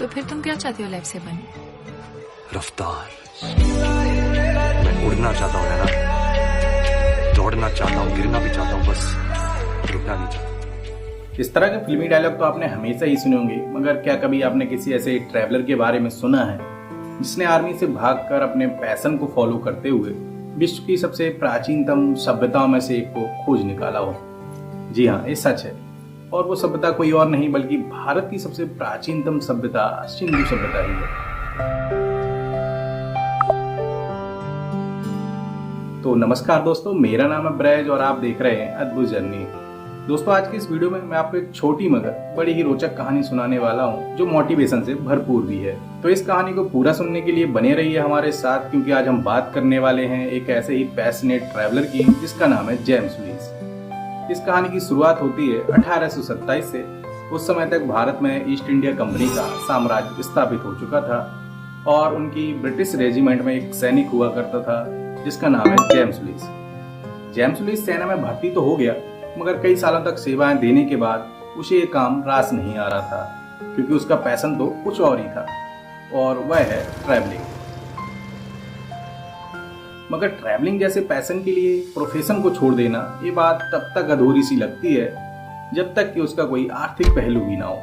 तो फिर तुम क्या चाहती हो लाइफ से बने? रफ्तार। मैं उड़ना चाहता हूँ ना, दौड़ना चाहता हूँ, गिरना भी चाहता हूँ, बस रुकना नहीं चाहता। इस तरह के फिल्मी डायलॉग तो आपने हमेशा ही सुने होंगे, मगर क्या कभी आपने किसी ऐसे ट्रैवलर के बारे में सुना है जिसने आर्मी से भागकर अपने पैशन को फॉलो करते हुए विश्व की सबसे प्राचीनतम सभ्यताओं में से एक को खोज निकाला हो? जी हाँ, ये सच है। और वो सभ्यता कोई और नहीं बल्कि भारत की सबसे प्राचीनतम सभ्यता सिंधु सभ्यता ही है। तो नमस्कार दोस्तों, मेरा नाम है ब्रज और आप देख रहे हैं अद्भुत जर्नी। दोस्तों, आज की इस वीडियो में मैं आपको एक छोटी मगर बड़ी ही रोचक कहानी सुनाने वाला हूं जो मोटिवेशन से भरपूर भी है। तो इस कहानी को पूरा सुनने के लिए बने रहिए हमारे साथ, क्योंकि आज हम बात करने वाले हैं एक ऐसे ही पैशनेट ट्रैवलर की जिसका नाम है जेम्स लुईस। इस कहानी की शुरुआत होती है 1827 से। उस समय तक भारत में ईस्ट इंडिया कंपनी का साम्राज्य स्थापित हो चुका था और उनकी ब्रिटिश रेजिमेंट में एक सैनिक हुआ करता था जिसका नाम है जेम्स लुईस। जेम्स लुईस सेना में भर्ती तो हो गया, मगर कई सालों तक सेवाएं देने के बाद उसे ये काम रास नहीं आ रहा था, क्योंकि उसका पैशन तो कुछ और ही था, और वह है ट्रैवलिंग। मगर ट्रैवलिंग जैसे पैशन के लिए प्रोफेशन को छोड़ देना, ये बात तब तक अधूरी सी लगती है जब तक कि उसका कोई आर्थिक पहलू भी ना हो।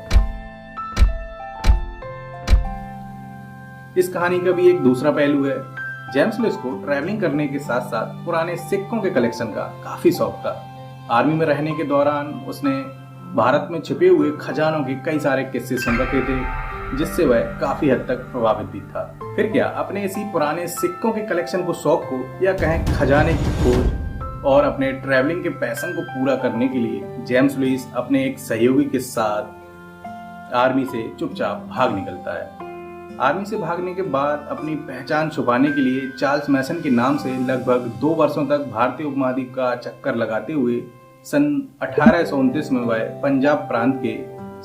इस कहानी का भी एक दूसरा पहलू है। जेम्स लुईस को ट्रैवलिंग करने के साथ साथ पुराने सिक्कों के कलेक्शन का काफी शौक था। आर्मी में रहने के दौरान उसने भारत में छिपे हुए खजानों के कई सारे किस्से सुन रखे थे, जिससे वह काफी हद तक प्रभावित भी था। फिर क्या, अपने इसी पुराने सिक्कों के कलेक्शन को शौक को, या कहें खजाने की खोज और अपने ट्रैवलिंग के पैशन को पूरा करने के लिए जेम्स लुईस अपने एक सहयोगी के साथ आर्मी से चुपचाप भाग निकलता है। आर्मी से भागने के बाद अपनी पहचान छुपाने के लिए चार्ल्स मैसन के नाम से लगभग 2 वर्षों तक भारतीय उपमहाद्वीप का चक्कर लगाते हुए सन 1829 में वह पंजाब प्रांत के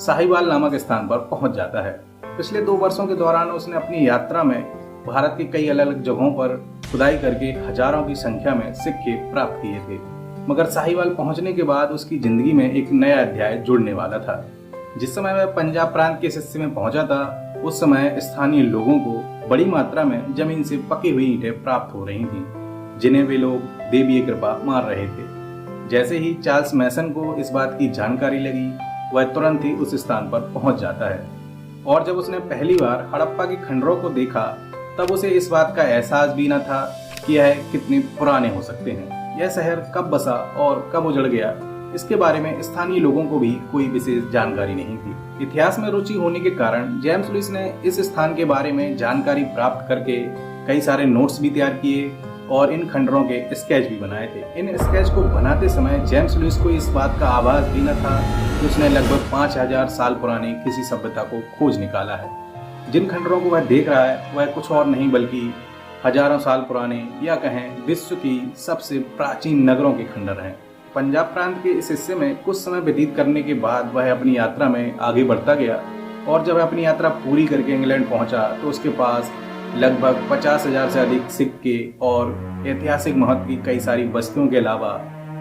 साहिवाल नामक स्थान पर पहुंच जाता है। पिछले 2 वर्षों के दौरान उसने अपनी यात्रा में भारत के कई अलग अलग जगहों पर खुदाई करके हजारों की संख्या में सिक्के प्राप्त किए थे, मगर साहिवाल पहुंचने के बाद उसकी जिंदगी में एक नया अध्याय जुड़ने वाला था। जिस समय वह पंजाब प्रांत के हिस्से में पहुंचा था, उस समय स्थानीय लोगों को बड़ी मात्रा में जमीन से पकी हुई ईंटें प्राप्त हो रही थीं, जिन्हें वे लोग देवीय कृपा मान रहे थे। जैसे ही चार्ल्स मैसन को इस बात की जानकारी लगी, वह तुरंत ही उस स्थान पर पहुंच जाता है। और जब उसने पहली बार हड़प्पा के खंडरों को देखा, तब उसे इस बात का एहसास भी न था कि यह कितने पुराने हो सकते हैं। यह शहर कब बसा और कब उजड़ गया, इसके बारे में स्थानीय लोगों को भी कोई विशेष जानकारी नहीं थी। इतिहास में रुचि होने के कारण जेम्स लुईस ने इस स्थान के बारे में जानकारी प्राप्त करके कई सारे नोट्स भी तैयार किए और इन खंडरों के स्केच भी बनाए थे। इन स्केच को बनाते समय जेम्स लुईस को इस बात का आभास भी न था कि उसने लगभग 5000 साल पुरानी किसी सभ्यता को खोज निकाला है। जिन खंडरों को वह देख रहा है वह कुछ और नहीं बल्कि हजारों साल पुराने, या कहें विश्व की सबसे प्राचीन नगरों के खंडर हैं। पंजाब प्रांत के इस हिस्से में कुछ समय व्यतीत करने के बाद वह अपनी यात्रा में आगे बढ़ता गया, और जब वह अपनी यात्रा पूरी करके इंग्लैंड पहुंचा तो उसके पास लगभग 50,000 से अधिक सिक्के और ऐतिहासिक महत्व की कई सारी वस्तुओं के अलावा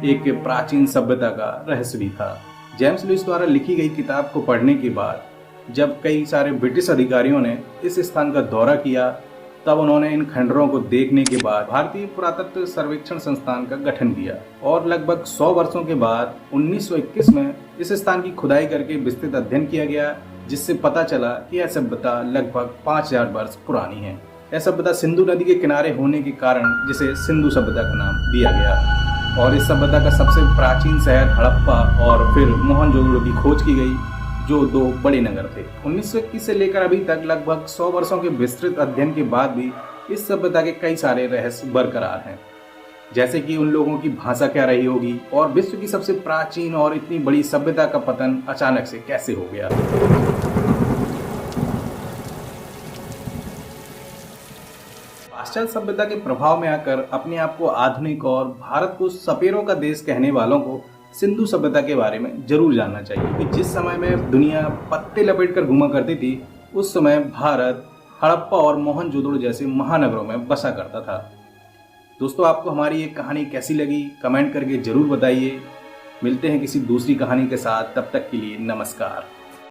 एक प्राचीन सभ्यता का रहस्य भी था। जेम्स लुईस द्वारा लिखी गई किताब को पढ़ने के बाद जब कई सारे ब्रिटिश अधिकारियों ने इस स्थान का दौरा किया, तब उन्होंने इन खंडरों को देखने के बाद भारतीय पुरातत्व सर्वेक्षण संस्थान का गठन किया, और लगभग 100 वर्षों के बाद 1921 में इस स्थान की खुदाई करके विस्तृत अध्ययन किया गया, जिससे पता चला कि यह सभ्यता लगभग 5000 वर्ष पुरानी है। यह सभ्यता सिंधु नदी के किनारे होने के कारण जिसे सिंधु सभ्यता का नाम दिया गया, और इस सभ्यता का सबसे प्राचीन शहर हड़प्पा और फिर मोहनजोदड़ो की खोज की गई, जो 2 बड़े नगर थे। 1921 से लेकर अभी तक लगभग 100 वर्षों के विस्तृत अध्ययन के बाद भी इस सभ्यता के कई सारे रहस्य बरकरार हैं, जैसे कि उन लोगों की भाषा क्या रही होगी और विश्व की सबसे प्राचीन और इतनी बड़ी सभ्यता का पतन अचानक से कैसे हो गया। पाश्चात्य सभ्यता के प्रभाव में आकर अपने आप को आधुनिक और भारत को सपेरों का देश कहने वालों को सिंधु सभ्यता के बारे में जरूर जानना चाहिए कि जिस समय में दुनिया पत्ते लपेटकर घूमा करती थी, उस समय भारत हड़प्पा और मोहनजोदड़ो जैसे महानगरों में बसा करता था। दोस्तों, आपको हमारी ये कहानी कैसी लगी कमेंट करके जरूर बताइए। मिलते हैं किसी दूसरी कहानी के साथ, तब तक के लिए नमस्कार।